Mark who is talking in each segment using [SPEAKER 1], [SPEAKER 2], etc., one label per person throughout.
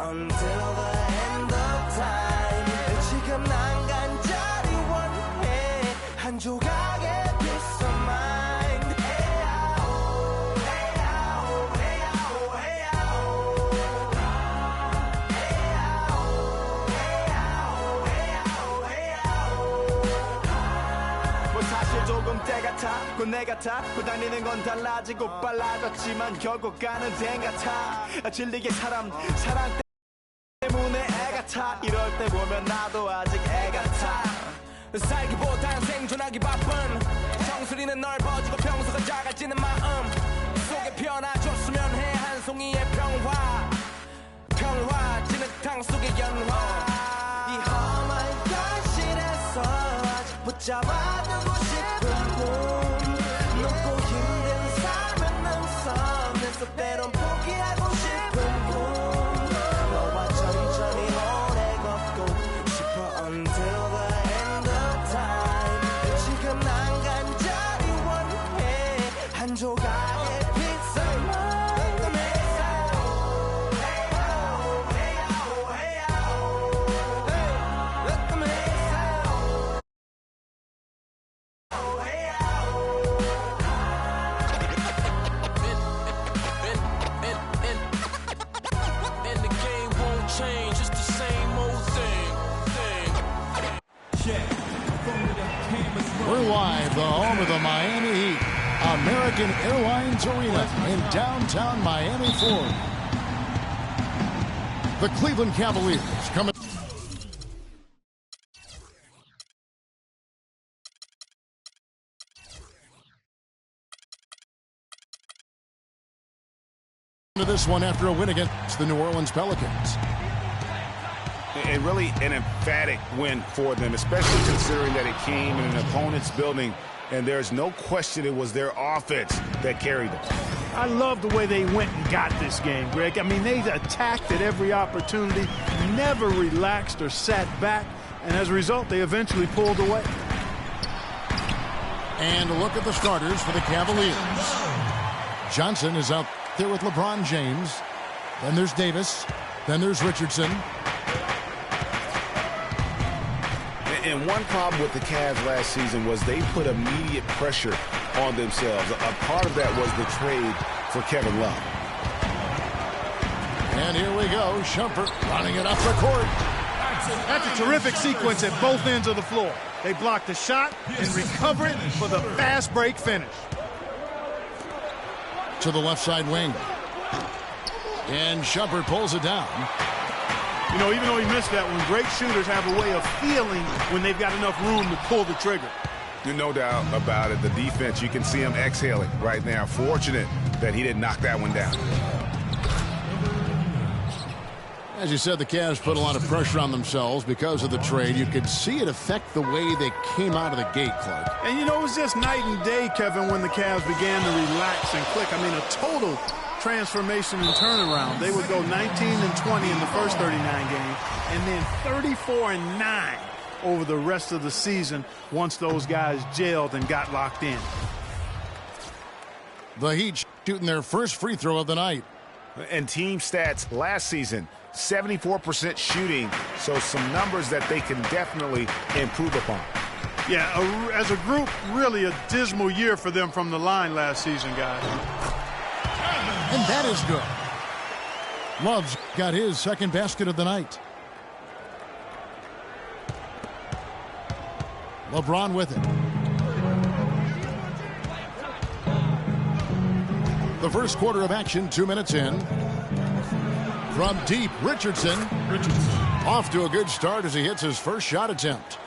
[SPEAKER 1] until the end of time. 지금 난 간절히 원해 한 조각의 peace of mind.
[SPEAKER 2] 사실 조금 때 같아 내 같아 다니는 건 달라지고 빨라졌지만 결국 가는 데 같아 질리게 사랑 때문에 애 같아 이럴 때 보면 나도 아직 애 같아 살기보단 생존하기 바쁜 정수리는 넓어지고 평소가 작아지는 마음 속에 피어나줬으면 해 한 송이의 평화 진흙탕 속의 연화
[SPEAKER 1] 이 험한 현실에서 아직 붙잡아두고 싶은 꿈 높고 힘든 삶은 능선에서 때론 포기하고 싶은 꿈 너와 천천히 오래 걷고 싶어 until the end of time. 지금 난 간절히 원해 한 조각의 peace of mind.
[SPEAKER 3] We're live, the home of the Miami Heat, American Airlines Arena in downtown Miami, Florida. The Cleveland Cavaliers coming to this one after a win against the New Orleans Pelicans.
[SPEAKER 4] And really an emphatic win for them, especially considering that it came in an opponent's building, and there's no question it was their offense that carried them.
[SPEAKER 5] I love the way they went and got this game, Greg. I mean, they attacked at every opportunity, never relaxed or sat back, and as a result, they eventually pulled away.
[SPEAKER 3] And look at the starters for the Cavaliers. Johnson is out there with LeBron James. Then there's Davis. Then there's Richardson.
[SPEAKER 4] And one problem with the Cavs last season was they put immediate pressure on themselves. A part of that was the trade for Kevin Love.
[SPEAKER 3] And here we go. Shumpert running it up the court.
[SPEAKER 5] That's a terrific sequence at both ends of the floor. They block the shot and recover it for the fast break finish.
[SPEAKER 3] To the left side wing. And Shumpert pulls it down.
[SPEAKER 5] You know, even though he missed that one, great shooters have a way of feeling when they've got enough room to pull the trigger.
[SPEAKER 4] No doubt about it. The defense, you can see him exhaling right now. Fortunate that he didn't knock that one down.
[SPEAKER 3] As you said, the Cavs put a lot of pressure on themselves because of the trade. You could see it affect the way they came out of the gate, Clark.
[SPEAKER 5] And, you know, it was just night and day, Kevin, when the Cavs began to relax and click. I mean, a total transformation and turnaround. They would go 19-20 in the first 39 games and then 34-9 over the rest of the season once those guys gelled and got locked in.
[SPEAKER 3] The Heat shooting their first free throw of the night.
[SPEAKER 4] And team stats last season, 74% shooting, so some numbers that they can definitely improve upon.
[SPEAKER 5] Yeah, as a group, really a dismal year for them from the line last season, guys.
[SPEAKER 3] And that is good. Love's got his second basket of the night. LeBron with it. The first quarter of action, 2 minutes in. From deep, Richardson. Off to a good start as he hits his first shot attempt.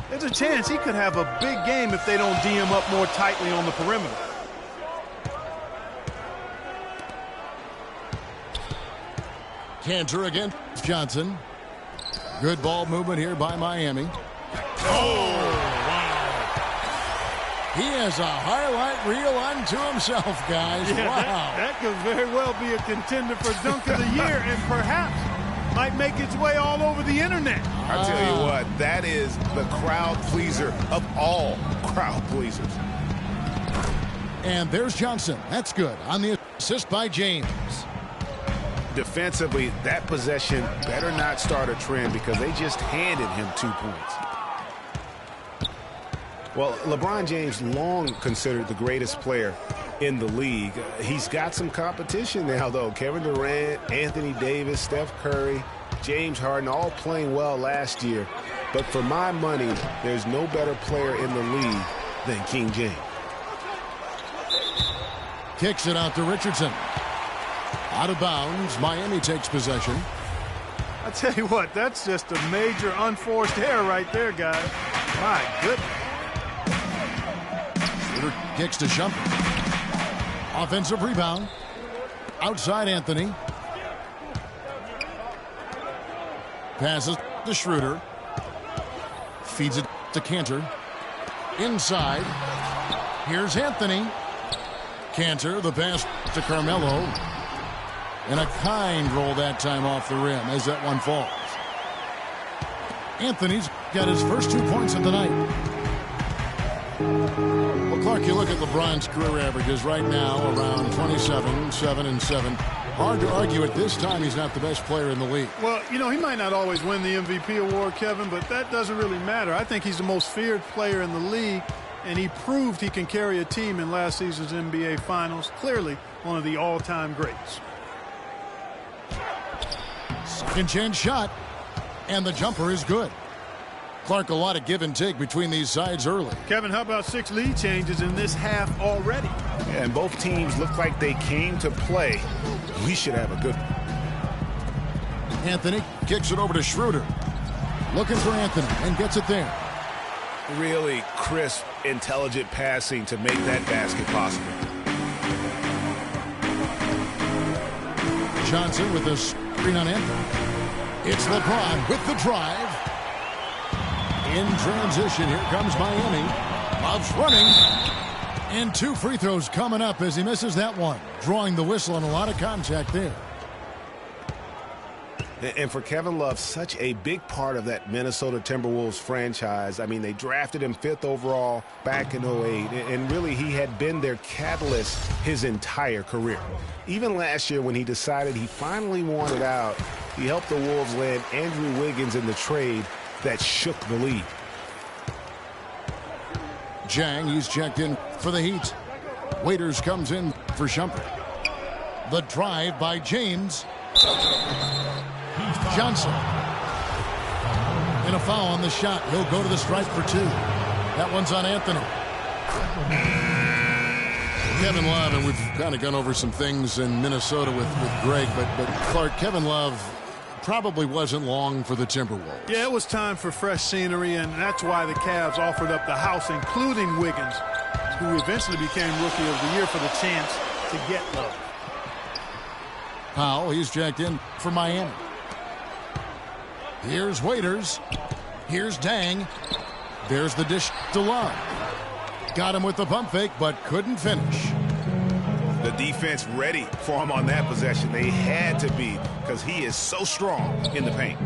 [SPEAKER 5] There's a chance he could have a big game if they don't D him up more tightly on the perimeter.
[SPEAKER 3] Cantor against Johnson. Good ball movement here by Miami. Oh, wow. He has a highlight reel unto himself, guys.
[SPEAKER 5] Yeah,
[SPEAKER 3] wow.
[SPEAKER 5] That could very well be a contender for Dunk of the Year and perhaps might make its way all over the internet.
[SPEAKER 4] I tell you what, that is the crowd pleaser of all crowd pleasers.
[SPEAKER 3] And there's Johnson. That's good on the assist by James.
[SPEAKER 4] defensively, that possession better not start a trend because they just handed him 2 points. Well, LeBron James long considered the greatest player in the league. He's got some competition now, though. Kevin Durant, Anthony Davis, Steph Curry, James Harden, all playing well last year. But for my money, there's no better player in the league than King James.
[SPEAKER 3] Kicks it out to Richardson. Out of bounds. Miami takes possession.
[SPEAKER 5] I tell you what, that's just a major unforced error right there, guys. My goodness.
[SPEAKER 3] Schroeder kicks to Shumpert. Offensive rebound. Outside Anthony. Passes to Schroeder. Feeds it to Cantor. Inside. Here's Anthony. Cantor, the pass to Carmelo. And a kind roll that time off the rim as that one falls. Anthony's got his first 2 points of the night. Well, Clark, you look at LeBron's career averages right now around 27, 7 and 7. Hard to argue at this time he's not the best player in the league.
[SPEAKER 5] Well, you know, he might not always win the MVP award, Kevin, but that doesn't really matter. I think he's the most feared player in the league, and he proved he can carry a team in last season's NBA Finals. Clearly one of the all-time greats.
[SPEAKER 3] Second chance shot, and the jumper is good. Clark, a lot of give and take between these sides early.
[SPEAKER 5] Kevin, how about 6 lead changes in this half already?
[SPEAKER 4] Yeah, and both teams look like they came to play. We should have a good one.
[SPEAKER 3] Anthony kicks it over to Schroeder. Looking for Anthony and gets it there.
[SPEAKER 4] Really crisp, intelligent passing to make that basket possible.
[SPEAKER 3] Johnson with a screen on Anthony. It's LeBron with the drive. In transition, here comes Miami. Love's running. And 2 free throws coming up as he misses that one. Drawing the whistle and a lot of contact there.
[SPEAKER 4] And for Kevin Love, such a big part of that Minnesota Timberwolves franchise. I mean, they drafted him 5th overall back in 08, and really he had been their catalyst his entire career. Even last year when he decided he finally wanted out, he helped the Wolves land Andrew Wiggins in the trade that shook the league.
[SPEAKER 3] Jang, he's checked in for the Heat. Waiters comes in for Shumpert. The drive by James. Johnson. And a foul on the shot. He'll go to the stripe for 2. That one's on Anthony. Kevin Love, and we've kind of gone over some things in Minnesota with Greg, but Clark, Kevin Love probably wasn't long for the Timberwolves.
[SPEAKER 5] Yeah, it was time for fresh scenery, and that's why the Cavs offered up the house, including Wiggins, who eventually became Rookie of the Year for the chance to get Love.
[SPEAKER 3] Powell, he's checked in for Miami. Here's Waiters. Here's Dang. There's the dish to Love. Got him with the pump fake, but couldn't finish.
[SPEAKER 4] The defense ready for him on that possession. They had to be, because he is so strong in the paint.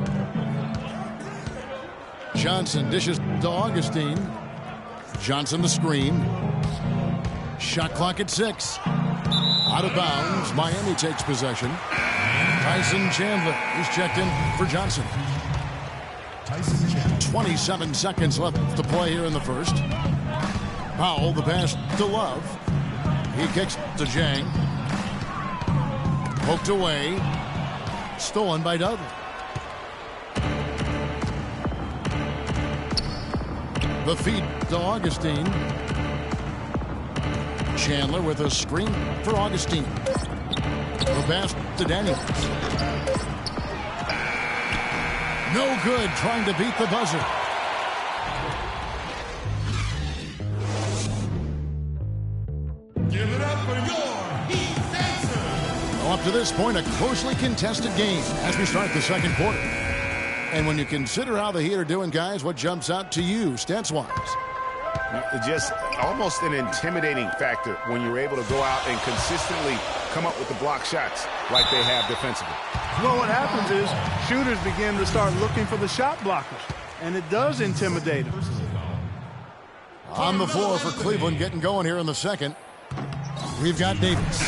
[SPEAKER 3] Johnson dishes to Augustine. Johnson the screen. Shot clock at 6. Out of bounds. Miami takes possession. Tyson Chandler. He's checked in for Johnson. 27 seconds left to play here in the first. Powell, the pass to Love. He kicks to Jang. Poked away. Stolen by Dudley. The feed to Augustine. Chandler with a screen for Augustine. The pass to Daniels. No good, trying to beat the buzzer.
[SPEAKER 1] Give it up for your Heat Dancer.
[SPEAKER 3] Well, up to this point, a closely contested game as we start the second quarter. And when you consider how the Heat are doing, guys, what jumps out to you, stats-wise?
[SPEAKER 4] Just almost an intimidating factor when you're able to go out and consistently come up with the block shots like they have defensively.
[SPEAKER 5] Well, what happens is shooters begin to start looking for the shot blockers, and it does intimidate them.
[SPEAKER 3] On the floor for Cleveland, getting going here in the second. We've got Davis.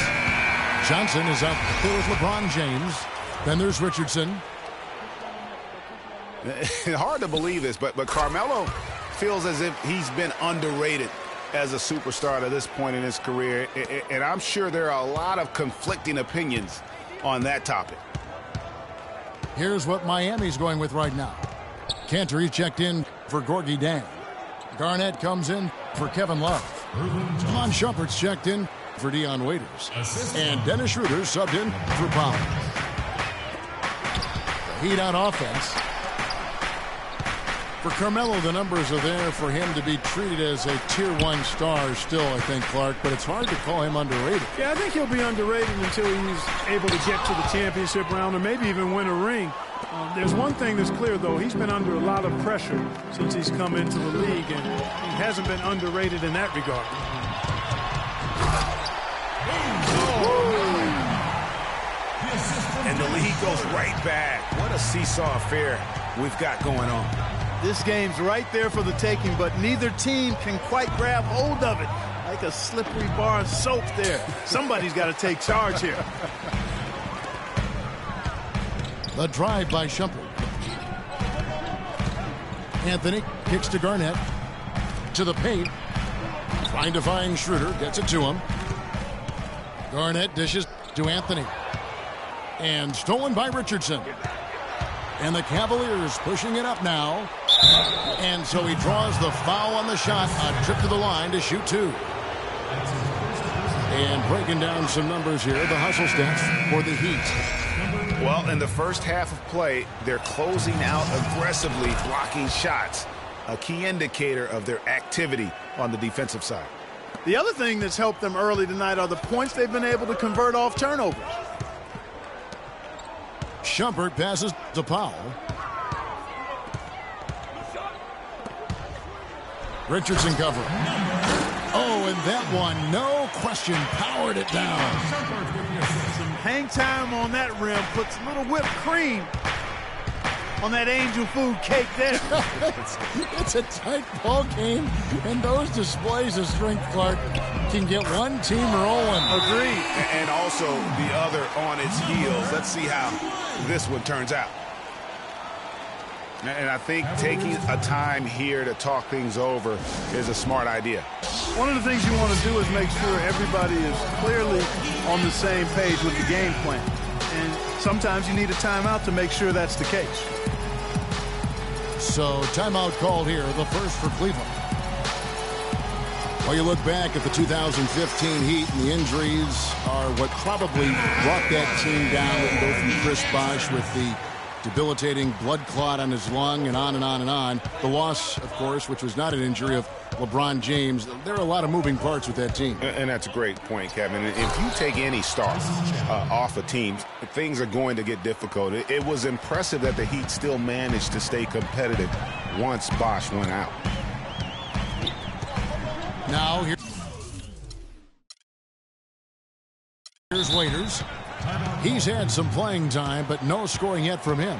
[SPEAKER 3] Johnson is up there with LeBron James. Then there's Richardson.
[SPEAKER 4] Hard to believe this, but Carmelo feels as if he's been underrated as a superstar to this point in his career, and I'm sure there are a lot of conflicting opinions on that topic.
[SPEAKER 3] Here's what Miami's going with right now. Cantor, he's checked in for Gorgie Dan. Garnett comes in for Kevin Love. Iman Shumpert's checked in for Dion Waiters. And Dennis Schroeder subbed in for Powell. Heat on offense. For Carmelo, the numbers are there for him to be treated as a Tier 1 star still, I think, Clark, but it's hard to call him underrated.
[SPEAKER 5] Yeah, I think he'll be underrated until he's able to get to the championship round or maybe even win a ring. There's one thing that's clear, though. He's been under a lot of pressure since he's come into the league, and he hasn't been underrated in that regard.
[SPEAKER 4] And the lead goes right back. What a seesaw affair we've got going on.
[SPEAKER 5] This game's right there for the taking, but neither team can quite grab hold of it. Like a slippery bar of soap there. Somebody's got to take charge here.
[SPEAKER 3] The drive by Shumpert. Anthony kicks to Garnett. To the paint. Trying to find Schroeder. Gets it to him. Garnett dishes to Anthony. And stolen by Richardson. And the Cavaliers pushing it up now. And so he draws the foul on the shot. A trip to the line to shoot two. And breaking down some numbers here. The hustle stats for the Heat.
[SPEAKER 4] Well, in the first half of play, they're closing out aggressively, blocking shots. A key indicator of their activity on the defensive side.
[SPEAKER 5] The other thing that's helped them early tonight are the points they've been able to convert off turnovers.
[SPEAKER 3] Shumpert passes to Powell. Richardson covering. Oh, and that one, no question, powered it down.
[SPEAKER 5] Some hang time on that rim puts a little whipped cream on that angel food cake there.
[SPEAKER 3] It's a tight ball game, and those displays of strength, Clark, can get one team rolling.
[SPEAKER 4] Agreed. And also the other on its heels. Let's see how this one turns out. And I think taking a time here to talk things over is a smart idea.
[SPEAKER 5] One of the things you want to do is make sure everybody is clearly on the same page with the game plan. And sometimes you need a timeout to make sure that's the case.
[SPEAKER 3] So timeout called here, the first for Cleveland. Well, you look back at the 2015 Heat, and the injuries are what probably brought that team down. We can go from Chris Bosh with the debilitating blood clot on his lung and on and on and on. The loss, of course, which was not an injury, of LeBron James. There are a lot of moving parts with that team.
[SPEAKER 4] And that's a great point, Kevin. If you take any star off a team, things are going to get difficult. It was impressive that the Heat still managed to stay competitive once Bosh went out.
[SPEAKER 3] Now here's Waiters. He's had some playing time, but no scoring yet from him.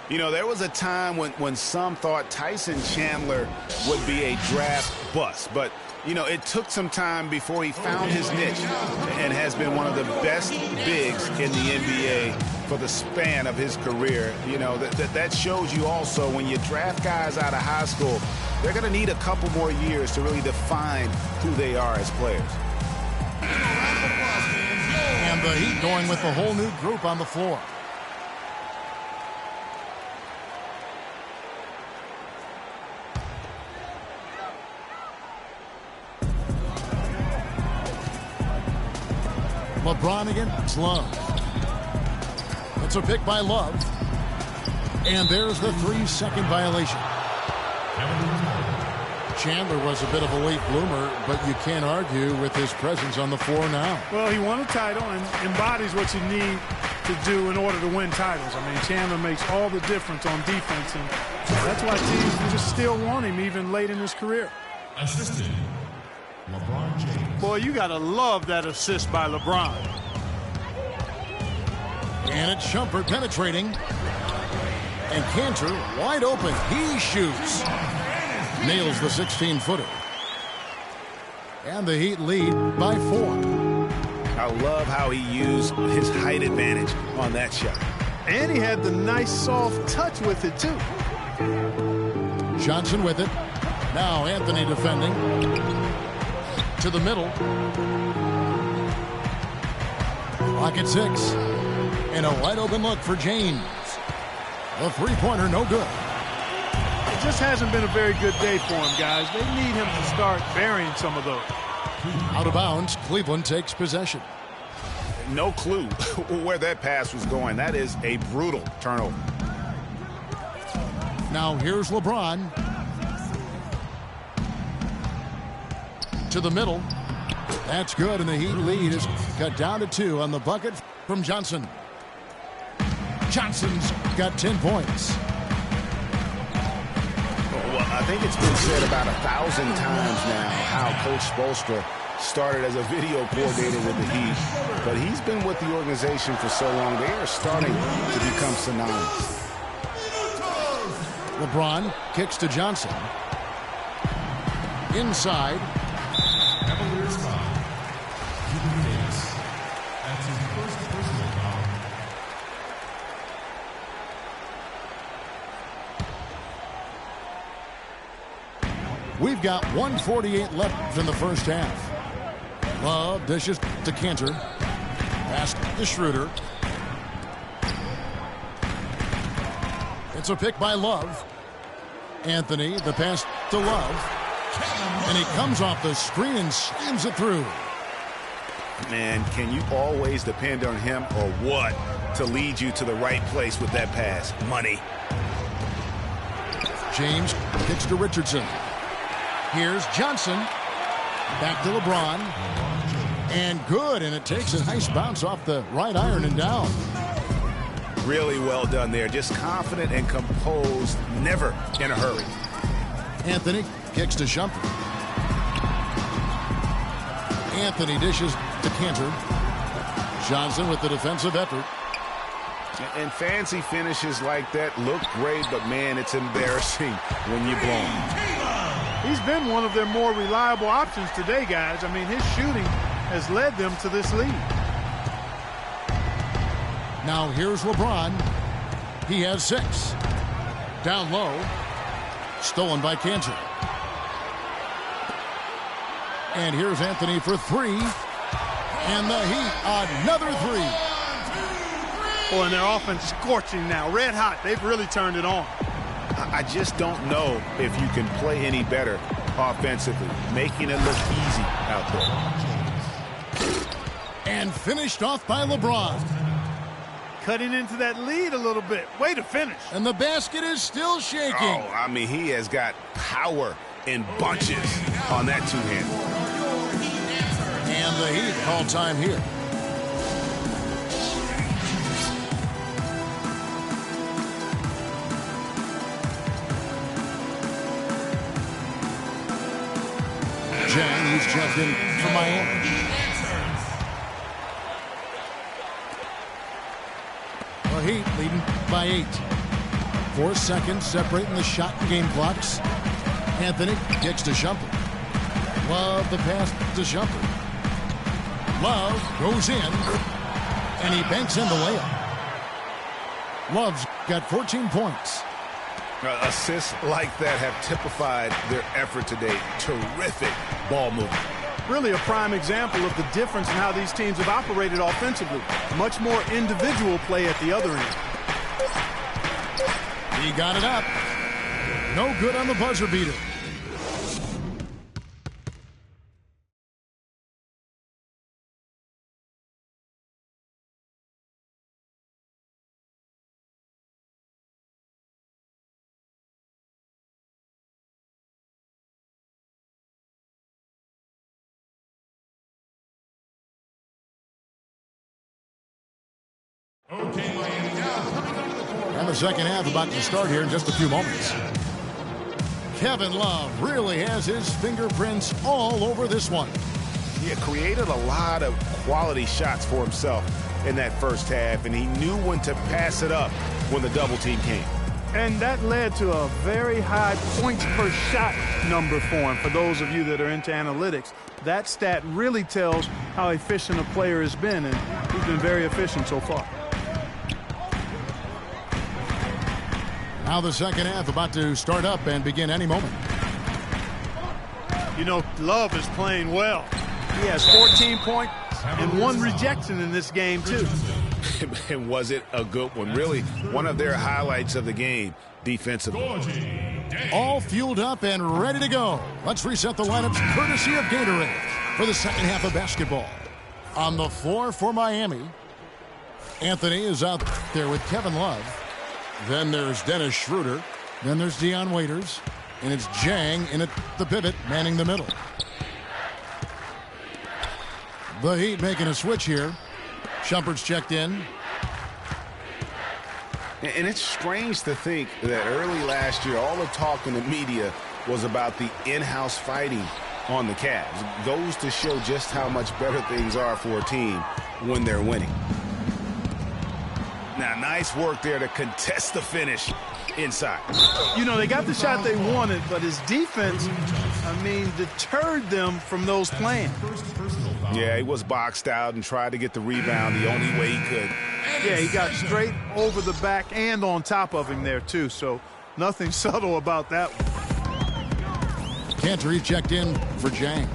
[SPEAKER 4] You know, there was a time when some thought Tyson Chandler would be a draft bust, but you know, it took some time before he found his niche and has been one of the best bigs in the NBA for the span of his career. You know, that shows you also when you draft guys out of high school, they're going to need a couple more years to really define who they are as players.
[SPEAKER 3] And the Heat going with a whole new group on the floor. LeBron against Love. It's a pick by Love. And there's the 3-second violation. Chandler was a bit of a late bloomer, but you can't argue with his presence on the floor now.
[SPEAKER 5] Well, he won a title and embodies what you need to do in order to win titles. I mean, Chandler makes all the difference on defense, and that's why teams can just still want him even late in his career.
[SPEAKER 6] Assistant, LeBron James.
[SPEAKER 5] Boy, you got to love that assist by LeBron.
[SPEAKER 3] And it's Shumpert penetrating. And Cantor wide open. He shoots. Nails the 16-footer. And the Heat lead by 4.
[SPEAKER 4] I love how he used his height advantage on that shot.
[SPEAKER 5] And he had the nice soft touch with it, too.
[SPEAKER 3] Johnson with it. Now Anthony defending. To the middle. Clock at 6. And a wide open look for James. A three-pointer, no good.
[SPEAKER 5] It just hasn't been a very good day for him, guys. They need him to start burying some of those.
[SPEAKER 3] Out of bounds, Cleveland takes possession.
[SPEAKER 4] No clue where that pass was going. That is a brutal turnover.
[SPEAKER 3] Now here's LeBron. To the middle. That's good, and the Heat lead is cut down to 2 on the bucket from Johnson. Johnson's got 10 points.
[SPEAKER 4] Well, I think it's been said about 1,000 times now how Coach Spoelstra started as a video coordinator with the Heat, but he's been with the organization for so long, they are starting to become synonymous.
[SPEAKER 3] LeBron kicks to Johnson. Inside.
[SPEAKER 6] Cavaliers foul. Keeping pace. That's his first personal foul.
[SPEAKER 3] We've got 1:48 left in the first half. Love dishes to Cantor. Pass to Schroeder. It's a pick by Love. Anthony, the pass to Love. And he comes off the screen and slams it through.
[SPEAKER 4] Man, can you always depend on him or what to lead you to the right place with that pass? Money.
[SPEAKER 3] James kicks to Richardson. Here's Johnson. Back to LeBron. And good, and it takes a nice bounce off the right iron and down.
[SPEAKER 4] Really well done there. Just confident and composed, never in a hurry.
[SPEAKER 3] Anthony kicks to Shumpert. Anthony dishes to Cantor. Johnson with the defensive effort.
[SPEAKER 4] And fancy finishes like that look great, but man, it's embarrassing when you blow them.
[SPEAKER 5] He's been one of their more reliable options today, guys. I mean, his shooting has led them to this lead.
[SPEAKER 3] Now here's LeBron. He has 6. Down low. Stolen by Cantor. And here's Anthony for 3. And the Heat, another 3.
[SPEAKER 5] Boy, and their offense scorching now. Red hot. They've really turned it on.
[SPEAKER 4] I just don't know if you can play any better offensively, making it look easy out there.
[SPEAKER 3] And finished off by LeBron.
[SPEAKER 5] Cutting into that lead a little bit. Way to finish.
[SPEAKER 3] And the basket is still shaking.
[SPEAKER 4] Oh, I mean, he has got power in bunches on that two-hander.
[SPEAKER 3] And the Heat call time here. Jang, who's checked in for Miami. The Heat leading by 8. 4 seconds separating the shot and game clocks. Anthony kicks to Shumpert. Love the pass to Shumpert. Love goes in, and he banks in the layup. Love's got 14 points.
[SPEAKER 4] Assists like that have typified their effort today. Terrific ball movement.
[SPEAKER 5] Really a prime example of the difference in how these teams have operated offensively. Much more individual play at the other end.
[SPEAKER 3] He got it up. No good on the buzzer beater.
[SPEAKER 6] Okay, Miami now coming up to the court.
[SPEAKER 3] And the second half about to start here in just a few moments. Kevin Love really has his fingerprints all over this one.
[SPEAKER 4] He created a lot of quality shots for himself in that first half, and he knew when to pass it up when the double team came.
[SPEAKER 5] And that led to a very high points per shot number for him. For those of you that are into analytics, that stat really tells how efficient a player has been, and he's been very efficient so far.
[SPEAKER 3] Now the second half about to start up and begin any moment.
[SPEAKER 5] You know, Love is playing well. He has 14 points and 1 rejection in this game, too.
[SPEAKER 4] And was it a good one? Really, one of their highlights of the game defensively.
[SPEAKER 3] All fueled up and ready to go. Let's reset the lineups courtesy of Gatorade for the second half of basketball. On the floor for Miami, Anthony is out there with Kevin Love. Then there's Dennis Schroeder. Then there's Dion Waiters. And it's Jang in at the pivot, manning the middle. The Heat making a switch here. Shumpert's checked in.
[SPEAKER 4] And it's strange to think that early last year, all the talk in the media was about the in-house fighting on the Cavs. It goes to show just how much better things are for a team when they're winning. Now, nice work there to contest the finish inside.
[SPEAKER 5] You know, they got the shot they wanted, but his defense, deterred them from those plans.
[SPEAKER 4] Yeah, he was boxed out and tried to get the rebound the only way he could.
[SPEAKER 5] Yeah, he got straight over the back and on top of him there, too, so nothing subtle about that one.
[SPEAKER 3] Cantor checked in for Jang.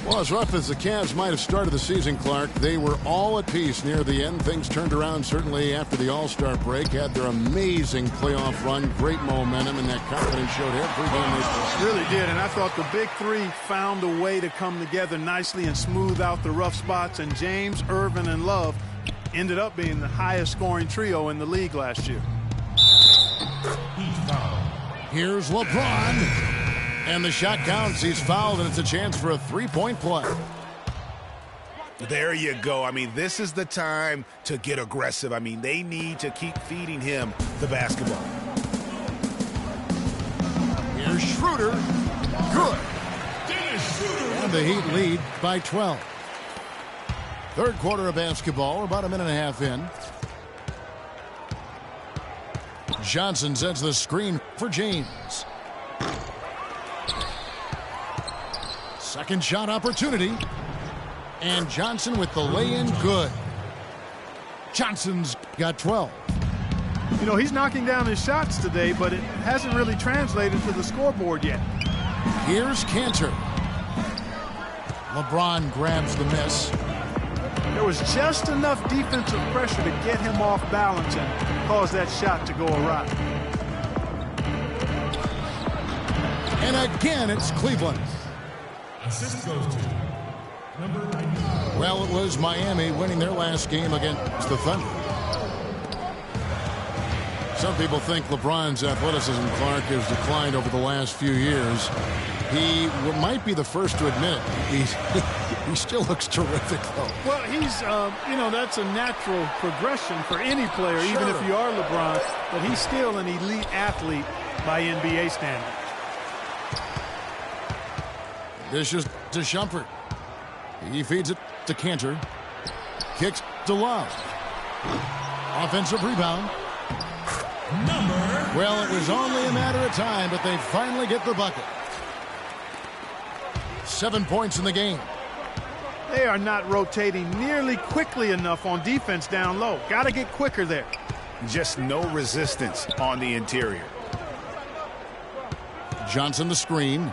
[SPEAKER 3] Well, as rough as the Cavs might have started the season, Clark, they were all at peace near the end. Things turned around certainly after the All-Star break. Had their amazing playoff run, great momentum, and that confidence showed every game they played.
[SPEAKER 5] Really did, and I thought the big three found a way to come together nicely and smooth out the rough spots, and James, Irvin, and Love ended up being the highest scoring trio in the league last year.
[SPEAKER 3] Here's LeBron. And the shot counts. He's fouled, and it's a chance for a three-point play.
[SPEAKER 4] There you go. This is the time to get aggressive. They need to keep feeding him the basketball.
[SPEAKER 3] Here's Schroeder. Good. And the Heat lead by 12. Third quarter of basketball. We're about a minute and a half in. Johnson sets the screen for James. Second shot opportunity. And Johnson with the lay-in good. Johnson's got 12.
[SPEAKER 5] You know, he's knocking down his shots today, but it hasn't really translated to the scoreboard yet.
[SPEAKER 3] Here's Cantor. LeBron grabs the miss.
[SPEAKER 5] There was just enough defensive pressure to get him off balance and cause that shot to go awry.
[SPEAKER 3] And again, it's Cleveland.
[SPEAKER 6] Assist goes to number 90.
[SPEAKER 3] Well, it was Miami winning their last game against the Thunder. Some people think LeBron's athleticism, Clark, has declined over the last few years. He might be the first to admit it. He still looks terrific, though.
[SPEAKER 5] Well, he's, that's a natural progression for any player, even if you are LeBron, but he's still an elite athlete by NBA standards.
[SPEAKER 3] This is to Shumpert. He feeds it to Cantor. Kicks to Love. Offensive rebound. Well, it was only a matter of time, but they finally get the bucket. 7 points in the game.
[SPEAKER 5] They are not rotating nearly quickly enough on defense down low. Got to get quicker there.
[SPEAKER 4] Just no resistance on the interior.
[SPEAKER 3] Johnson the screen.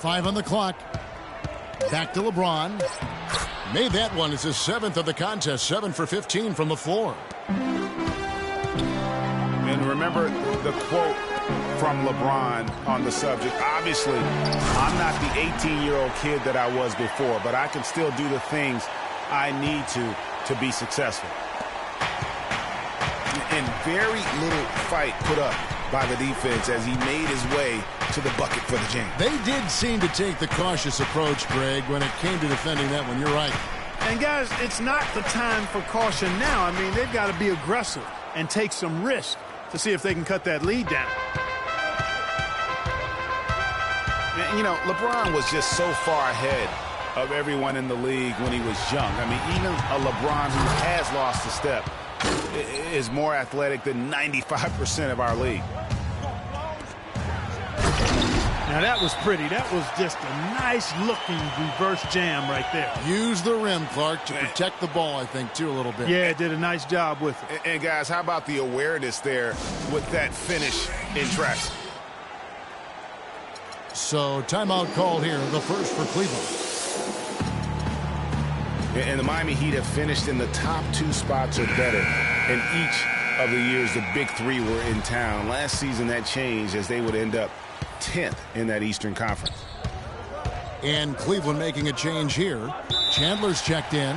[SPEAKER 3] 5 on the clock. Back to LeBron. Made that one. It's his 7th of the contest. 7 for 15 from the floor.
[SPEAKER 4] And remember the quote from LeBron on the subject. Obviously, I'm not the 18-year-old kid that I was before, but I can still do the things I need to be successful. And very little fight put up by the defense as he made his way to the bucket for the jam.
[SPEAKER 3] They did seem to take the cautious approach, Greg, when it came to defending that one. You're right.
[SPEAKER 5] And, guys, it's not the time for caution now. They've got to be aggressive and take some risk to see if they can cut that lead down.
[SPEAKER 4] LeBron was just so far ahead of everyone in the league when he was young. I mean, even a LeBron who has lost a step is more athletic than 95% of our league.
[SPEAKER 5] Now that was pretty. That was just a nice-looking reverse jam right there.
[SPEAKER 3] Use the rim, Clark, to protect the ball, I think, too, a little bit.
[SPEAKER 5] Yeah, did a nice job with it.
[SPEAKER 4] And guys, how about the awareness there with that finish in traffic?
[SPEAKER 3] So timeout called here, the first for Cleveland.
[SPEAKER 4] And the Miami Heat have finished in the top 2 spots or better in each of the years the big three were in town. Last season that changed as they would end up 10th in that Eastern Conference.
[SPEAKER 3] And Cleveland making a change here. Chandler's checked in.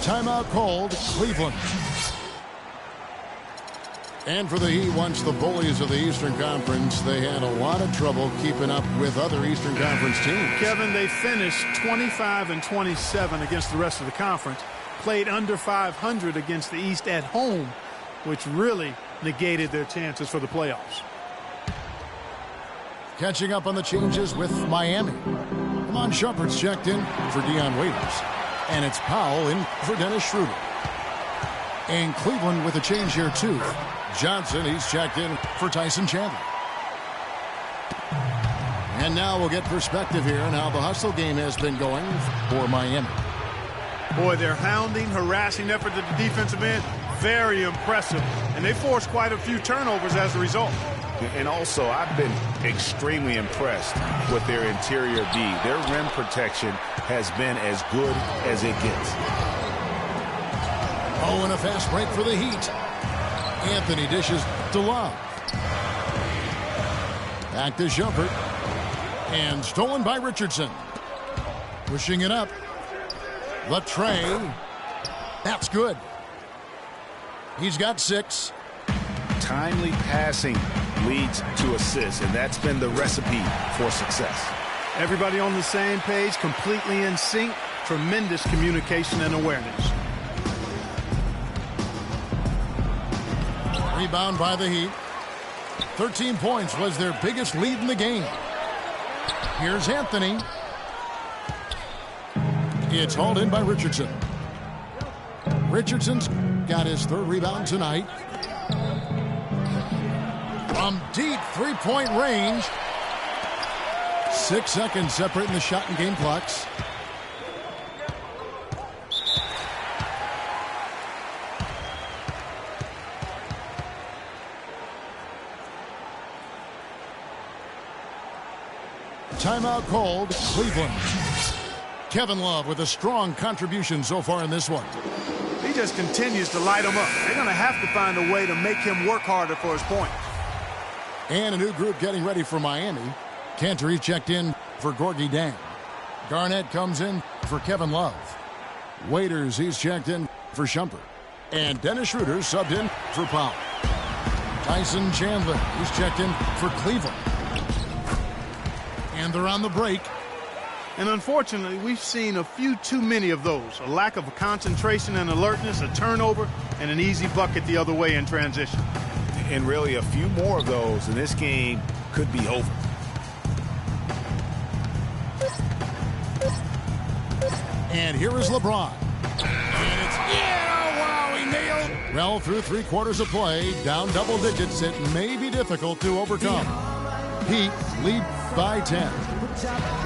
[SPEAKER 3] Timeout called, Cleveland. And for the Heat, once the bullies of the Eastern Conference, they had a lot of trouble keeping up with other Eastern Conference teams.
[SPEAKER 5] Kevin, they finished 25-27 against the rest of the conference, played under 500 against the East at home, which really negated their chances for the playoffs.
[SPEAKER 3] Catching up on the changes with Miami. Amon Shumpert's checked in for Dion Waiters. And it's Powell in for Dennis Schroeder. And Cleveland with a change here, too. Johnson, he's checked in for Tyson Chandler. And now we'll get perspective here on how the hustle game has been going for Miami.
[SPEAKER 5] Boy, their hounding, harassing effort at the defensive end, very impressive. And they forced quite a few turnovers as a result.
[SPEAKER 4] And also, I've been extremely impressed with their interior D. Their rim protection has been as good as it gets.
[SPEAKER 3] Oh, and a fast break for the Heat. Anthony dishes to Love. Back to Shumpert. And stolen by Richardson. Pushing it up. Latre. That's good. He's got 6.
[SPEAKER 4] Timely passing leads to assists, and that's been the recipe for success.
[SPEAKER 5] Everybody on the same page, completely in sync. Tremendous communication and awareness.
[SPEAKER 3] Rebound by the Heat. 13 points was their biggest lead in the game. Here's Anthony. It's hauled in by Richardson. Richardson's got his 3rd rebound tonight. From deep 3-point range. 6 seconds separating the shot and game clocks. Timeout called, Cleveland. Kevin Love with a strong contribution so far in this one.
[SPEAKER 5] He just continues to light them up. They're going to have to find a way to make him work harder for his points.
[SPEAKER 3] And a new group getting ready for Miami. Cantor, he's checked in for Gorgie Dang. Garnett comes in for Kevin Love. Waiters, he's checked in for Shumpert. And Dennis Schroeder subbed in for Powell. Tyson Chandler, he's checked in for Cleveland. And they're on the break.
[SPEAKER 5] And unfortunately, we've seen a few too many of those. A lack of concentration and alertness, a turnover, and an easy bucket the other way in transition.
[SPEAKER 4] And really a few more of those, and this game could be over.
[SPEAKER 3] And here is LeBron. And it's, wow, he nailed. Well, through 3 quarters of play, down double digits, it may be difficult to overcome. Heat lead by 10.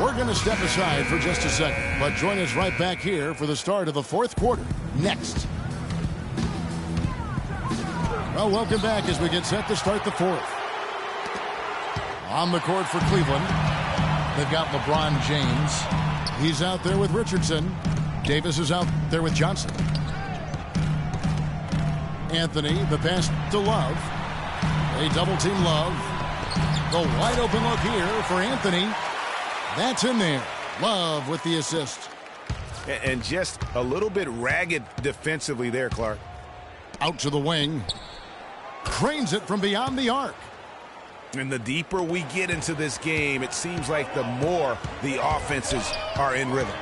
[SPEAKER 3] We're going to step aside for just a second, but join us right back here for the start of the 4th quarter next. Well, welcome back as we get set to start the 4th. On the court for Cleveland, they've got LeBron James. He's out there with Richardson. Davis is out there with Johnson. Anthony, the pass to Love. They double-team Love. The wide open look here for Anthony. That's in there. Love with the assist.
[SPEAKER 4] And just a little bit ragged defensively there, Clark.
[SPEAKER 3] Out to the wing. Cranes it from beyond the arc.
[SPEAKER 4] And the deeper we get into this game, it seems like the more the offenses are in rhythm.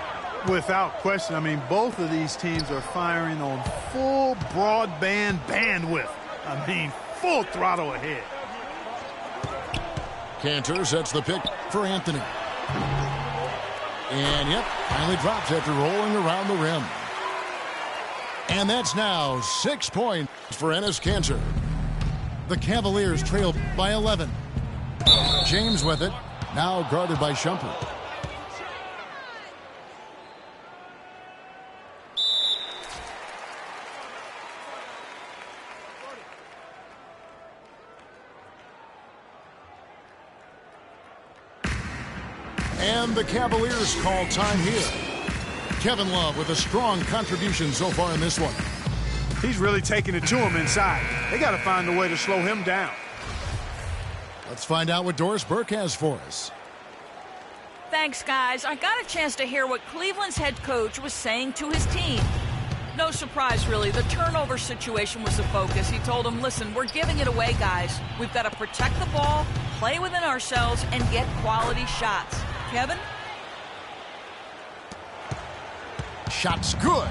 [SPEAKER 5] Without question. I mean, both of these teams are firing on full broadband bandwidth. I mean, full throttle ahead.
[SPEAKER 3] Cantor sets the pick for Anthony. And, yep, finally drops after rolling around the rim. And that's now 6 points for Enes Kanter. The Cavaliers trail by 11. James with it, now guarded by Shumpert. And the Cavaliers call time here. Kevin Love with a strong contribution so far in this one.
[SPEAKER 5] He's really taking it to him inside. They got to find a way to slow him down.
[SPEAKER 3] Let's find out what Doris Burke has for us.
[SPEAKER 7] Thanks, guys. I got a chance to hear what Cleveland's head coach was saying to his team. No surprise, really. The turnover situation was the focus. He told them, listen, we're giving it away, guys. We've got to protect the ball, play within ourselves, and get quality shots. Kevin?
[SPEAKER 3] Shot's good.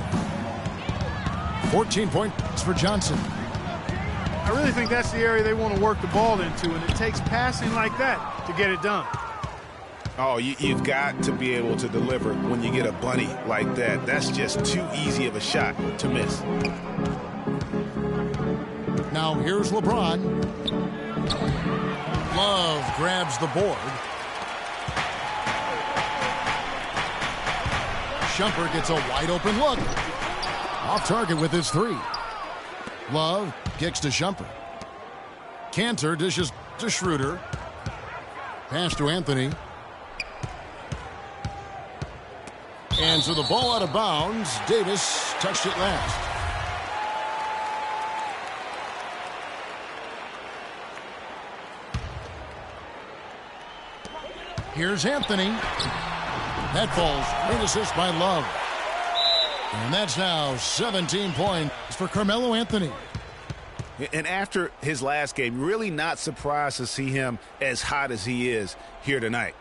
[SPEAKER 3] 14 points for Johnson.
[SPEAKER 5] I really think that's the area they want to work the ball into, and it takes passing like that to get it done.
[SPEAKER 4] Oh, you've got to be able to deliver when you get a bunny like that. That's just too easy of a shot to miss.
[SPEAKER 3] Now here's LeBron. Love grabs the board. Shumpert gets a wide open look. Off target with his three. Love kicks to Shumpert. Kanter dishes to Schroeder. Pass to Anthony. And so the ball out of bounds. Davis touched it last. Here's Anthony. That falls. Great assist by Love. And that's now 17 points for Carmelo Anthony.
[SPEAKER 4] And after his last game, really not surprised to see him as hot as he is here tonight.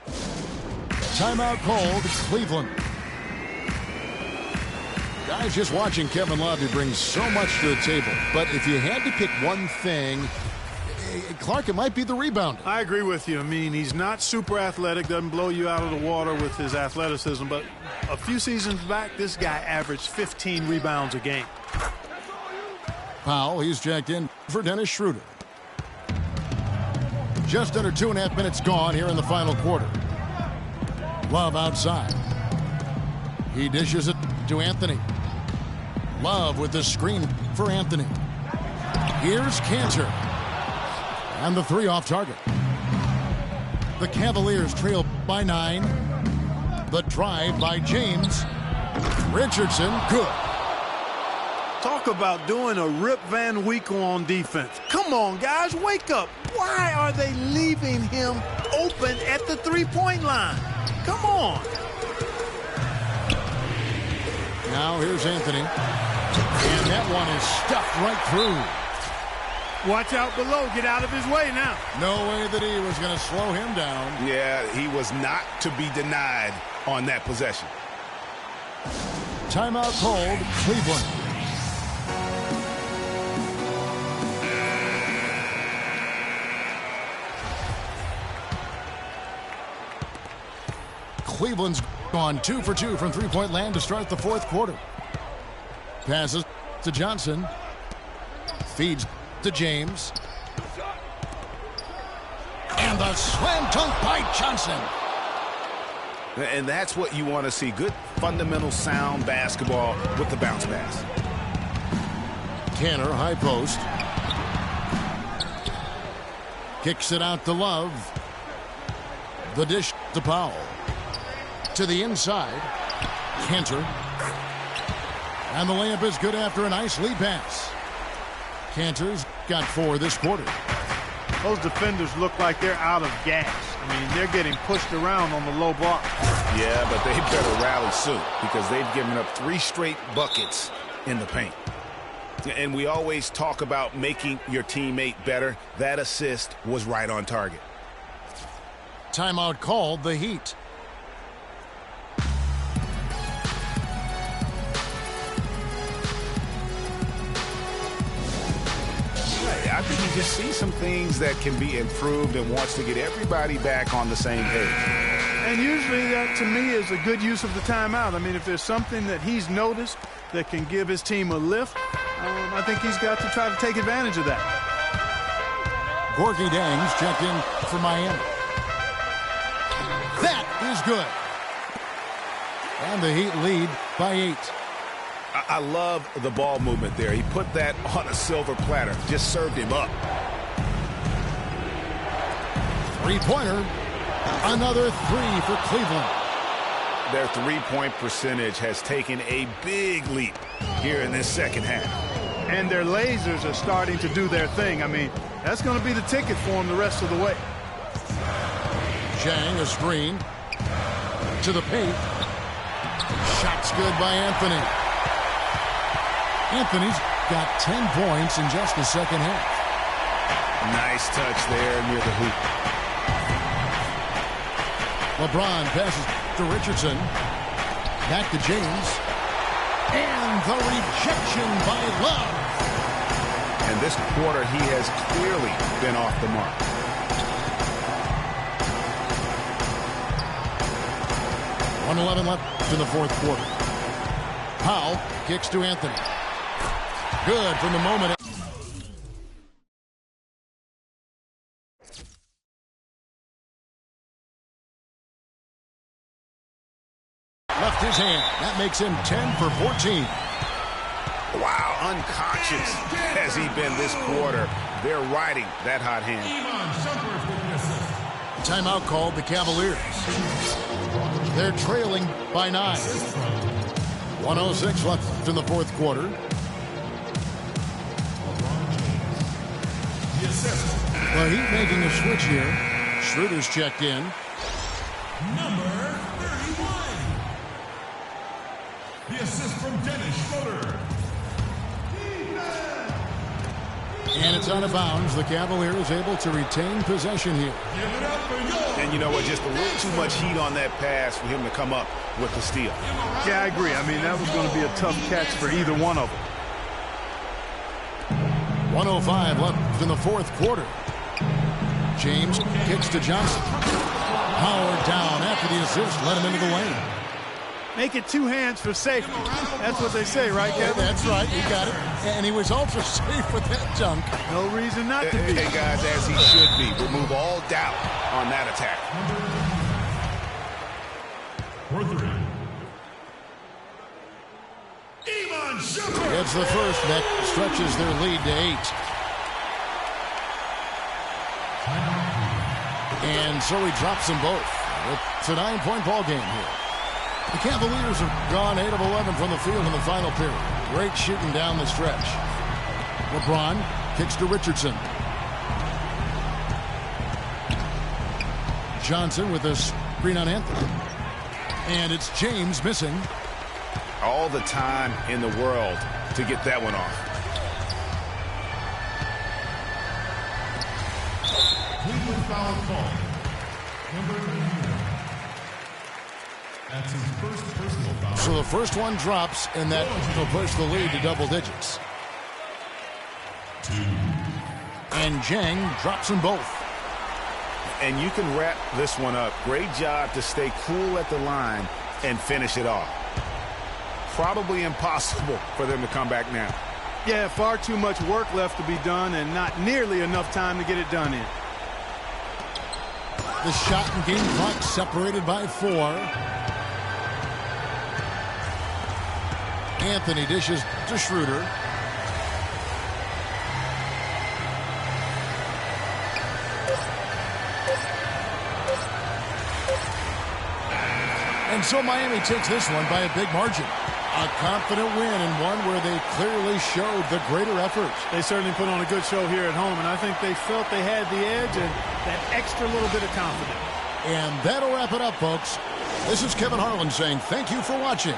[SPEAKER 3] Timeout called, Cleveland. Guys, just watching Kevin Love, he brings so much to the table. But if you had to pick one thing, Clark, it might be the rebound.
[SPEAKER 5] I agree with you. I mean, he's not super athletic, doesn't blow you out of the water with his athleticism, but a few seasons back, this guy averaged 15 rebounds a game.
[SPEAKER 3] Powell, he's jacked in for Dennis Schroeder. Just under 2.5 minutes gone here in the final quarter. Love outside. He dishes it to Anthony. Love with the screen for Anthony. Here's Kanter. And the three off target. The Cavaliers trail by 9. The drive by James. Richardson, good.
[SPEAKER 5] Talk about doing a Rip Van Winkle on defense. Come on, guys, wake up. Why are they leaving him open at the three-point line? Come on.
[SPEAKER 3] Now here's Anthony. And that one is stuffed right through.
[SPEAKER 5] Watch out below. Get out of his way now.
[SPEAKER 3] No way that he was going to slow him down.
[SPEAKER 4] Yeah, he was not to be denied on that possession.
[SPEAKER 3] Timeout called, Cleveland. Cleveland's gone 2 for 2 from three-point land to start the fourth quarter. Passes to Johnson. Feeds to James. And the slam dunk by Johnson.
[SPEAKER 4] And that's what you want to see. Good, fundamental, sound basketball with the bounce pass.
[SPEAKER 3] Kanter, high post. Kicks it out to Love. The dish to Powell. To the inside. Kanter. And the layup is good after a nice lead pass. Kanter's got 4 this quarter.
[SPEAKER 5] Those defenders look like they're out of gas. I mean, they're getting pushed around on the low block.
[SPEAKER 4] Yeah, but they better rally soon because they've given up 3 straight buckets in the paint. And we always talk about making your teammate better. That assist was right on target.
[SPEAKER 3] Timeout called, the Heat.
[SPEAKER 4] I think he just sees some things that can be improved and wants to get everybody back on the same page.
[SPEAKER 5] And usually that, to me, is a good use of the timeout. I mean, if there's something that he's noticed that can give his team a lift, I think he's got to try to take advantage of that.
[SPEAKER 3] Gorgie Dangs checked in for Miami. That is good. And the Heat lead by 8.
[SPEAKER 4] I love the ball movement there. He put that on a silver platter. Just served him up.
[SPEAKER 3] Three-pointer. Another 3 for Cleveland.
[SPEAKER 4] Their three-point percentage has taken a big leap here in this second half.
[SPEAKER 5] And their lasers are starting to do their thing. I mean, that's going to be the ticket for them the rest of the way.
[SPEAKER 3] Zhang, a screen. To the paint. Shot's good by Anthony. Anthony's got 10 points in just the second half.
[SPEAKER 4] Nice touch there near the hoop.
[SPEAKER 3] LeBron passes to Richardson. Back to James. And the rejection by Love.
[SPEAKER 4] And this quarter, he has clearly been off the mark. .111 left in the fourth quarter. Powell kicks to Anthony. Good from the moment. Left his hand. That makes him 10 for 14. Wow, unconscious has he been this quarter. They're riding that hot hand.
[SPEAKER 3] Timeout called the Cavaliers. They're trailing by 9. 1:06 left in the fourth quarter. The Heat making a switch here. Schroeder's checked in.
[SPEAKER 6] Number 31. The assist from Dennis Schroeder.
[SPEAKER 3] And it's out of bounds. The Cavaliers able to retain possession here.
[SPEAKER 6] Give it up for your...
[SPEAKER 4] And you know what? Just a little too much heat on that pass for him to come up with the steal.
[SPEAKER 5] Yeah, I agree. I mean, that was going to be a tough catch for either one of them.
[SPEAKER 3] 1:05 left in the fourth quarter. James kicks to Johnson. Howard down after the assist. Let him into the lane.
[SPEAKER 5] Make it 2 hands for safety. That's what they say, right, Kevin?
[SPEAKER 3] That's right. You got it. And he was also safe with that dunk.
[SPEAKER 5] No reason not to be.
[SPEAKER 4] Hey, guys, as he should be. Remove all doubt on that attack.
[SPEAKER 6] For 3. Iman Shumpert.
[SPEAKER 3] It's the first that stretches their lead to 8. And so he drops them both. It's a 9-point ball game here. The Cavaliers have gone 8 of 11 from the field in the final period. Great shooting down the stretch. LeBron kicks to Richardson. Johnson with a screen on Anthony. And it's James missing.
[SPEAKER 4] All the time in the world to get that one off.
[SPEAKER 6] Cleveland foul call. Number 91. That's his first personal foul.
[SPEAKER 3] So the first one drops, and that will push the lead to double digits.
[SPEAKER 6] 2.
[SPEAKER 3] And Zhang drops them both.
[SPEAKER 4] And you can wrap this one up. Great job to stay cool at the line and finish it off. Probably impossible for them to come back now.
[SPEAKER 5] Yeah, far too much work left to be done and not nearly enough time to get it done in.
[SPEAKER 3] The shot and game clock separated by 4. Anthony dishes to Schroeder. And so Miami takes this one by a big margin. A confident win, and one where they clearly showed the greater effort.
[SPEAKER 5] They certainly put on a good show here at home, and I think they felt they had the edge and that extra little bit of confidence.
[SPEAKER 3] And that'll wrap it up, folks. This is Kevin Harlan saying thank you for watching.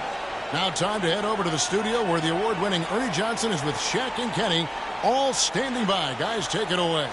[SPEAKER 3] Now time to head over to the studio where the award-winning Ernie Johnson is with Shaq and Kenny, all standing by. Guys, take it away.